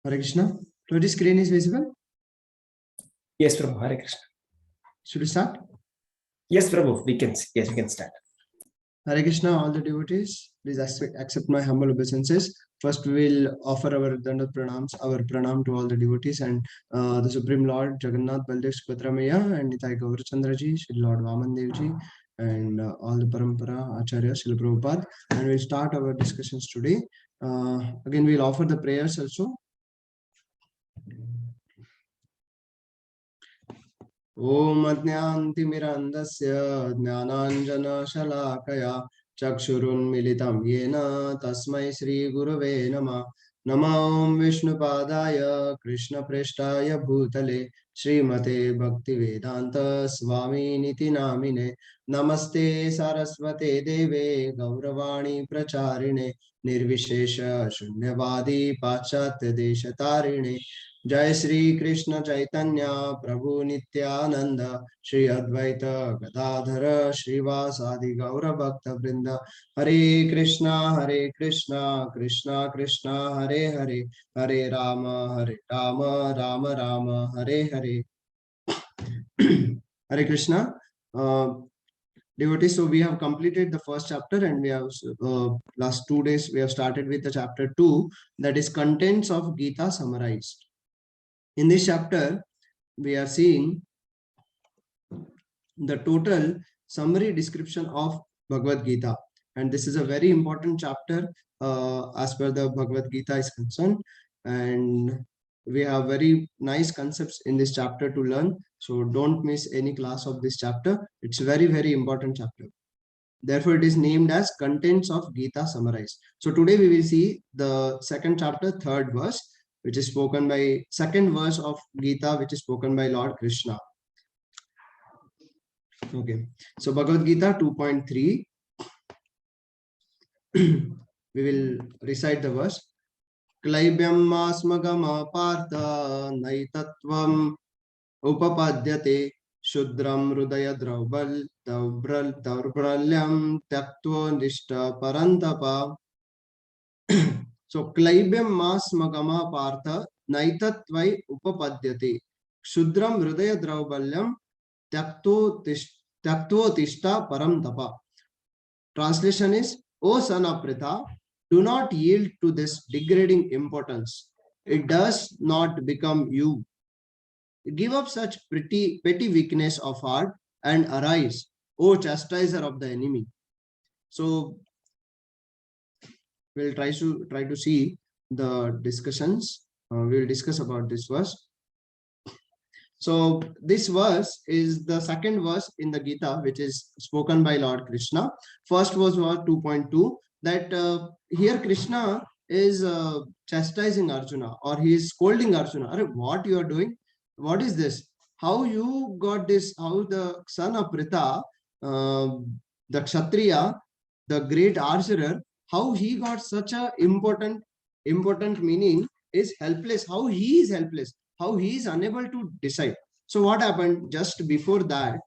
Hare Krishna. So this screen is visible? Yes, Prabhu. Hare Krishna. Should we start? Yes, Prabhu. We can start. Hare Krishna, all the devotees, please accept my humble obeisances. First, we will offer our Dandat Pranams, our Pranam to all the devotees and the Supreme Lord Jagannath Baldev Subhadramaya and Nitai Gaurachandraji, Shri Lord Vaman Devji, and all the Parampara Acharya, Srila Prabhupada. And we'll start our discussions today. Again, we'll offer the prayers also. Om Ajnantimirandasya Jnananjana Shalakaya Chakshurun Militam Yena Tasmai Sri Gurave Nama Namam Vishnupadaya Krishna Preshtaya Bhutale Srimate Bhaktivedanta Swami Niti Namine Namaste Saraswate Deve Gauravani Pracharine Nirvishesha Shunyavadi Pachatya Deshatarine Jai Shri Krishna Chaitanya Prabhu Nityananda Shri Advaita Gadadhara Srivasadi Gaura Bhakta Vrinda Hare Krishna Krishna Krishna Hare Hare Hare Rama Rama Rama Hare Hare. Hare Krishna. Devotees, so we have completed the first chapter and we have last 2 days we have started with the chapter 2, that is contents of Gita summarized. In this chapter, we are seeing the total summary description of Bhagavad Gita. And this is a very important chapter as per the Bhagavad Gita is concerned. And we have very nice concepts in this chapter to learn. So don't miss any class of this chapter. It's a very, very important chapter. Therefore, it is named as Contents of Gita Summarized. So today we will see the second chapter, third verse, which is spoken by second verse of Gita, which is spoken by Lord Krishna. Okay, so Bhagavad Gita 2.3. We will recite the verse. Klaibyam masmagama partha naitatvam upapadyate shudram rudaya daurbralyam tyaktva nishta parantapa. So, Klaibyam masmagama partha naitatvai upapadyate shudram hridaya draubalyam tyakto tishta param tapa. Translation is, O son of Pritha, do not yield to this degrading importance. It does not become you. Give up such petty weakness of heart and arise, O chastiser of the enemy. So, we'll try to see the discussions. We'll discuss about this verse. So this verse is the second verse in the Gita, which is spoken by Lord Krishna. First verse was 2.2, that here Krishna is chastising Arjuna, or he is scolding Arjuna. What you are doing? What is this? How you got this? How the son of Pritha, the Kshatriya, the great archer, how he got such a important meaning is helpless. How he is helpless, how he is unable to decide. So what happened just before that,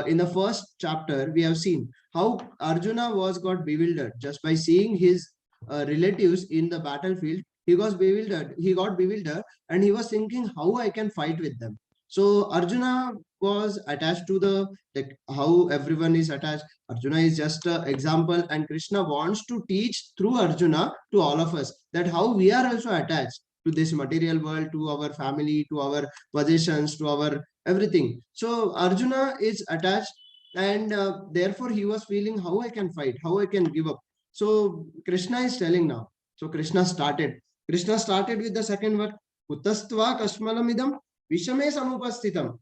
in the first chapter, we have seen how Arjuna got bewildered just by seeing his relatives in the battlefield. He got bewildered and he was thinking how I can fight with them. So Arjuna was attached to the, like how everyone is attached. Arjuna is just an example, and Krishna wants to teach through Arjuna to all of us that how we are also attached to this material world, to our family, to our possessions, to our everything. So Arjuna is attached, and therefore he was feeling how I can fight, how I can give up. So Krishna is telling now. So Krishna started with the second word, Kutastva Kashmalamidam Vishame Samupastitam.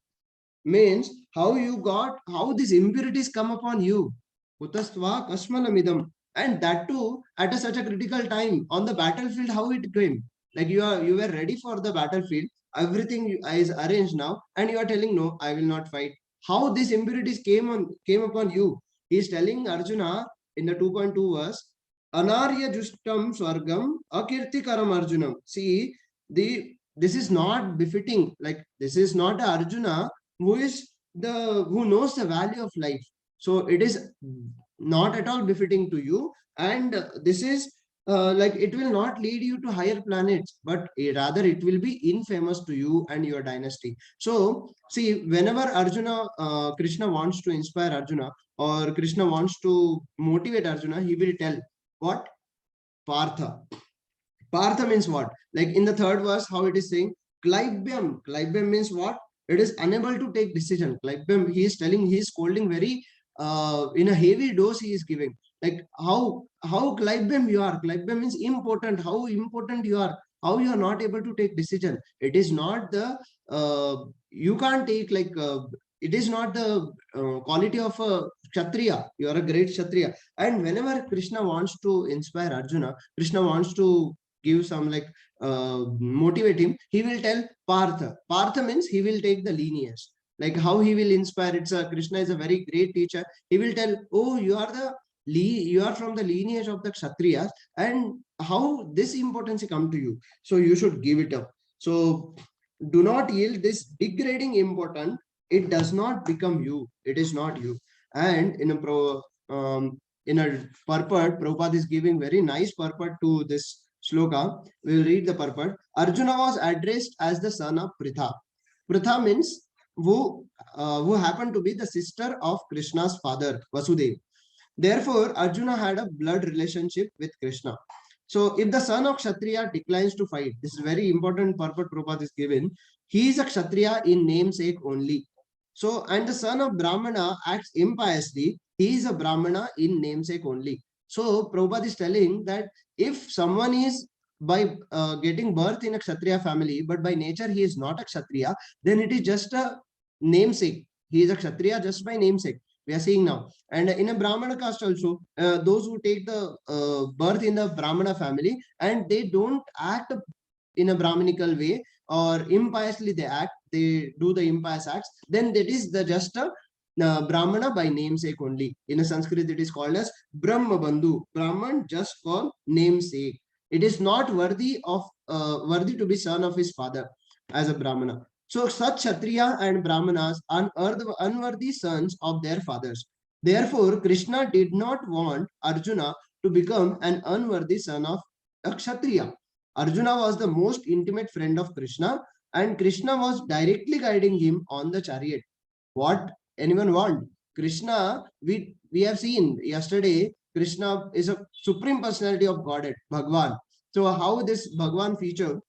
Means how these impurities come upon you. Kutastva Kashmalamidam. And that too at such a critical time on the battlefield, how it came. Like you were ready for the battlefield, everything is arranged now, and you are telling no, I will not fight. How these impurities came upon you? He is telling Arjuna in the 2.2 verse, Anarya Justam Swargam Akirtikaram Arjunam. See, this is not befitting, like this is not a Arjuna who knows the value of life. So it is not at all befitting to you, and this is like it will not lead you to higher planets, but rather it will be infamous to you and your dynasty. So see, whenever Arjuna, Krishna wants to inspire Arjuna, or Krishna wants to motivate Arjuna, he will tell what? Partha. Partha means what? Like in the third verse, how it is saying, Klaibyam. Klaibyam means what? It is unable to take decision. Klaibyam, he is telling, he is scolding very in a heavy dose he is giving. Like how Klaibyam you are. Klaibyam means important. How important you are. How you are not able to take decision. It is not the you can't take like it is not the quality of a Kshatriya. You are a great Kshatriya. And whenever Krishna wants to inspire Arjuna, Krishna wants to give some like motivate him, he will tell Partha. Partha means he will take the lineage, like how he will inspire. It's a Krishna is a very great teacher. He will tell, oh, you are the you are from the lineage of the Kshatriyas, and how this importance come to you, so you should give it up. So do not yield this degrading important. It does not become you, it is not you. And in a in a purport, Prabhupada is giving very nice purport to this sloka. We will read the purport. Arjuna was addressed as the son of Pritha. Pritha means who happened to be the sister of Krishna's father, Vasudev. Therefore, Arjuna had a blood relationship with Krishna. So, if the son of Kshatriya declines to fight, this is very important purport Prabhupada is given. He is a Kshatriya in namesake only. So, and the son of Brahmana acts impiously, he is a Brahmana in namesake only. So, Prabhupada is telling that if someone is by getting birth in a Kshatriya family, but by nature he is not a Kshatriya, then it is just a namesake. He is a Kshatriya just by namesake. We are seeing now. And in a Brahmana caste also, those who take the birth in the Brahmana family and they don't act in a Brahminical way, or impiously they act, they do the impious acts, then that is the just a Brahmana by namesake only. In a Sanskrit, it is called as Brahma Bandhu, Brahman just for namesake. It is not worthy of worthy to be son of his father as a Brahmana. So such Kshatriya and Brahmanas are unworthy sons of their fathers. Therefore, Krishna did not want Arjuna to become an unworthy son of a Kshatriya. Arjuna was the most intimate friend of Krishna, and Krishna was directly guiding him on the chariot. What anyone want? Krishna, we have seen yesterday, Krishna is a supreme personality of Godhead, Bhagwan. So how this Bhagwan feature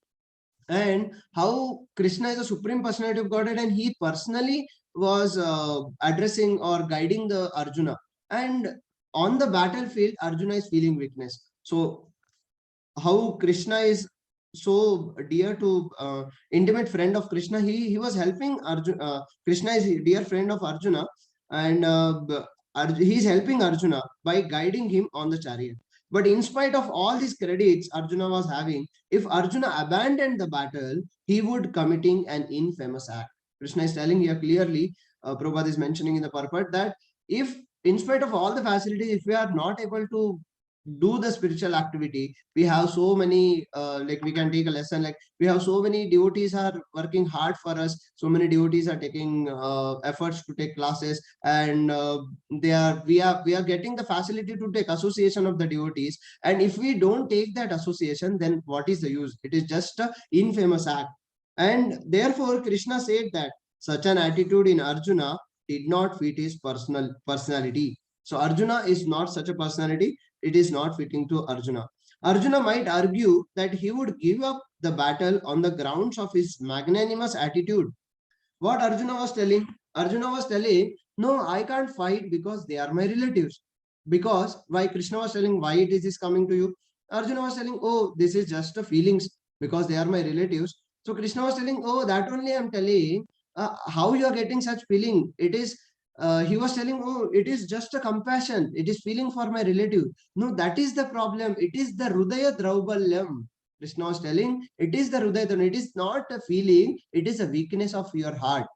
and how Krishna is a supreme personality of Godhead, and he personally was addressing or guiding the Arjuna. And on the battlefield, Arjuna is feeling weakness. So how Krishna is so dear to intimate friend of Krishna, he was helping Arjuna. Krishna is dear friend of Arjuna, and he is helping Arjuna by guiding him on the chariot. But in spite of all these credits Arjuna was having, if Arjuna abandoned the battle, he would committing an infamous act. Krishna is telling here clearly, Prabhupada is mentioning in the purport that if in spite of all the facilities, if we are not able to do the spiritual activity, we have so many like we can take a lesson, like we have so many devotees are working hard for us, so many devotees are taking efforts to take classes, and we are getting the facility to take association of the devotees, and if we don't take that association, then what is the use? It is just a infamous act. And therefore Krishna said that such an attitude in Arjuna did not fit his personality. So Arjuna is not such a personality, it is not fitting to Arjuna. Arjuna might argue that he would give up the battle on the grounds of his magnanimous attitude. What Arjuna was telling? Arjuna was telling, no, I can't fight because they are my relatives. Because why Krishna was telling why it is coming to you? Arjuna was telling, oh, this is just a feelings because they are my relatives. So Krishna was telling, oh, that only I'm telling. How you are getting such feeling? It is he was telling, oh, it is just a compassion, it is feeling for my relative. No, that is the problem, it is the Hridaya Draubalyam. Krishna was telling, it is the Hridaya, it is not a feeling, it is a weakness of your heart.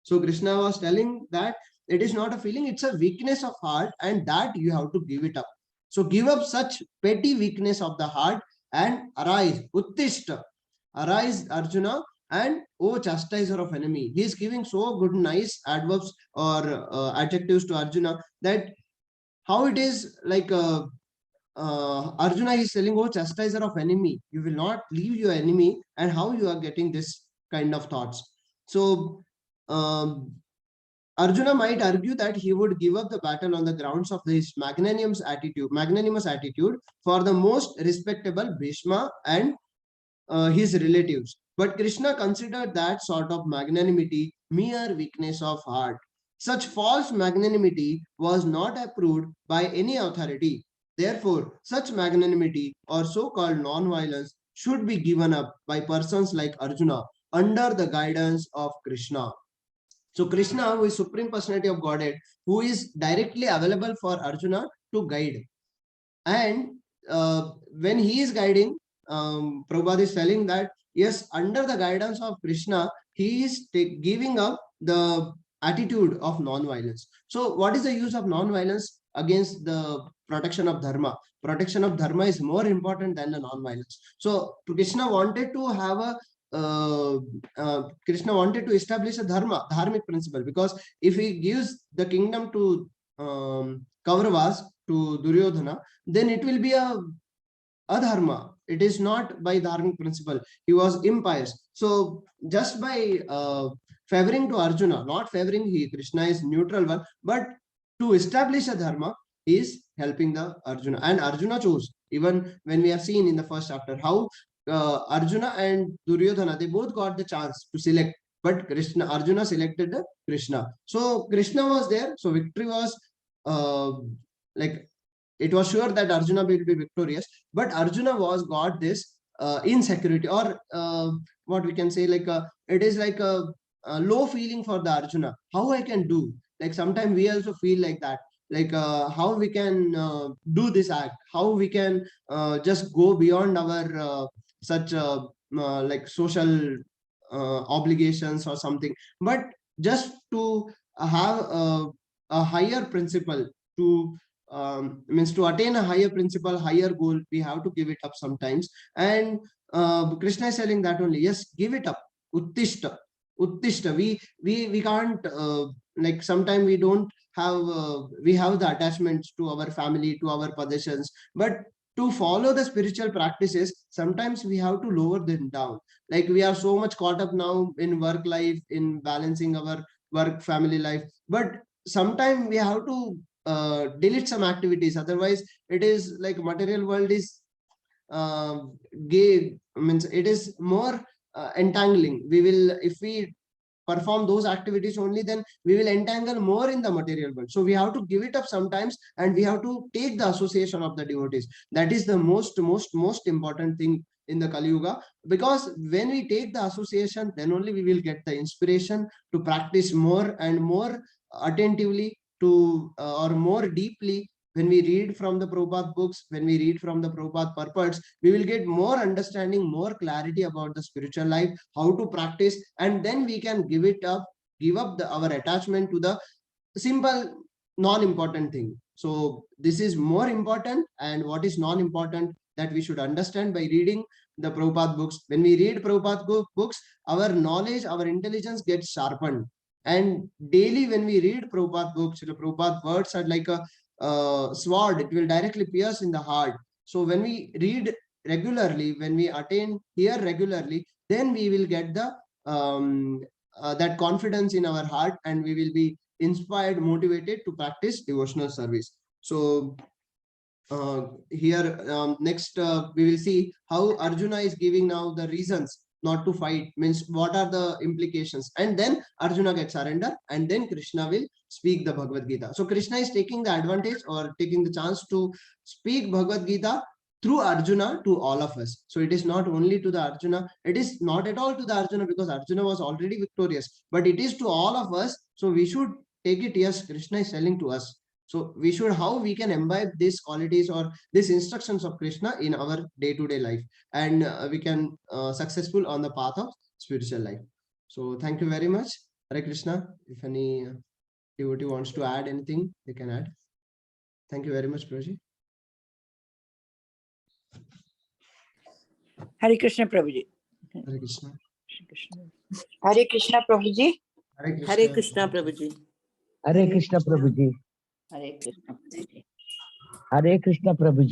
So Krishna was telling that it is not a feeling, it's a weakness of heart, and that you have to give it up. So give up such petty weakness of the heart and arise, Uttishta. Arise, Arjuna, and oh, chastiser of enemy. He is giving so good, nice adverbs or adjectives to Arjuna, that how it is like Arjuna is telling, oh, chastiser of enemy, you will not leave your enemy, and how you are getting this kind of thoughts. So Arjuna might argue that he would give up the battle on the grounds of his magnanimous attitude for the most respectable Bhishma and his relatives. But Krishna considered that sort of magnanimity mere weakness of heart. Such false magnanimity was not approved by any authority. Therefore, such magnanimity or so-called non-violence should be given up by persons like Arjuna under the guidance of Krishna. So Krishna, who is Supreme Personality of Godhead, who is directly available for Arjuna to guide. And when he is guiding, Prabhupada is telling that, yes, under the guidance of Krishna, he is giving up the attitude of non-violence. So what is the use of non-violence against the protection of dharma? Protection of dharma is more important than the non-violence. So Krishna wanted to have a Krishna wanted to establish a dharmic principle, because if he gives the kingdom to Kauravas, to Duryodhana, then it will be a adharma. It is not by dharmic principle. He was impious. So just by favoring to Arjuna, not favoring he, Krishna is neutral one, but to establish a dharma, he is helping the Arjuna. And Arjuna chose, even when we have seen in the first chapter, how Arjuna and Duryodhana, they both got the chance to select, but Arjuna selected the Krishna. So Krishna was there. So victory was like, it was sure that Arjuna will be victorious, but Arjuna got this insecurity, or what we can say, like it is like a low feeling for the Arjuna. How I can do? Like sometimes we also feel like that. Like how we can do this act? How we can just go beyond our such like social obligations or something, but just to have a higher principle, to means to attain a higher principle, higher goal, we have to give it up sometimes. And Krishna is telling that only, yes, give it up. Uttishta, uttishta. We can't like sometimes we don't have we have the attachments to our family, to our possessions, but to follow the spiritual practices, sometimes we have to lower them down. Like we are so much caught up now in work life, in balancing our work family life, but sometimes we have to delete some activities. Otherwise it is like material world is gay, means it is more entangling. We will, if we perform those activities only, then we will entangle more in the material world. So we have to give it up sometimes, and we have to take the association of the devotees. That is the most important thing in the Kali Yuga, because when we take the association, then only we will get the inspiration to practice more and more attentively, to or more deeply. When we read from the Prabhupada books, when we read from the Prabhupada purports, we will get more understanding, more clarity about the spiritual life, how to practice, and then we can give up our attachment to the simple, non-important thing. So this is more important, and what is non-important, that we should understand by reading the Prabhupada books. When we read Prabhupada books, our knowledge, our intelligence gets sharpened. And daily when we read Prabhupada books, the Prabhupada words are like a sword. It will directly pierce in the heart. So when we read regularly, when we hear regularly, then we will get the that confidence in our heart, and we will be inspired, motivated to practice devotional service. So here next we will see how Arjuna is giving now the reasons not to fight, means what are the implications, and then Arjuna gets surrender, and then Krishna will speak the Bhagavad Gita. So Krishna is taking the advantage, or taking the chance to speak Bhagavad Gita through Arjuna to all of us. So it is not only to the Arjuna, it is not at all to the Arjuna, because Arjuna was already victorious, but it is to all of us. So we should take it, yes, Krishna is telling to us. So we should, how we can imbibe these qualities or these instructions of Krishna in our day-to-day life, and we can successful on the path of spiritual life. So thank you very much. Hare Krishna. If any devotee wants to add anything, they can add. Thank you very much, Prabhuji. Hare Krishna, Prabhuji. Hare Krishna. Hare Krishna, Prabhuji. Hare Krishna, Prabhuji. Hare Krishna, Prabhuji. Hare Krishna, Prabhuji. Hare Krishna, Prabhuji.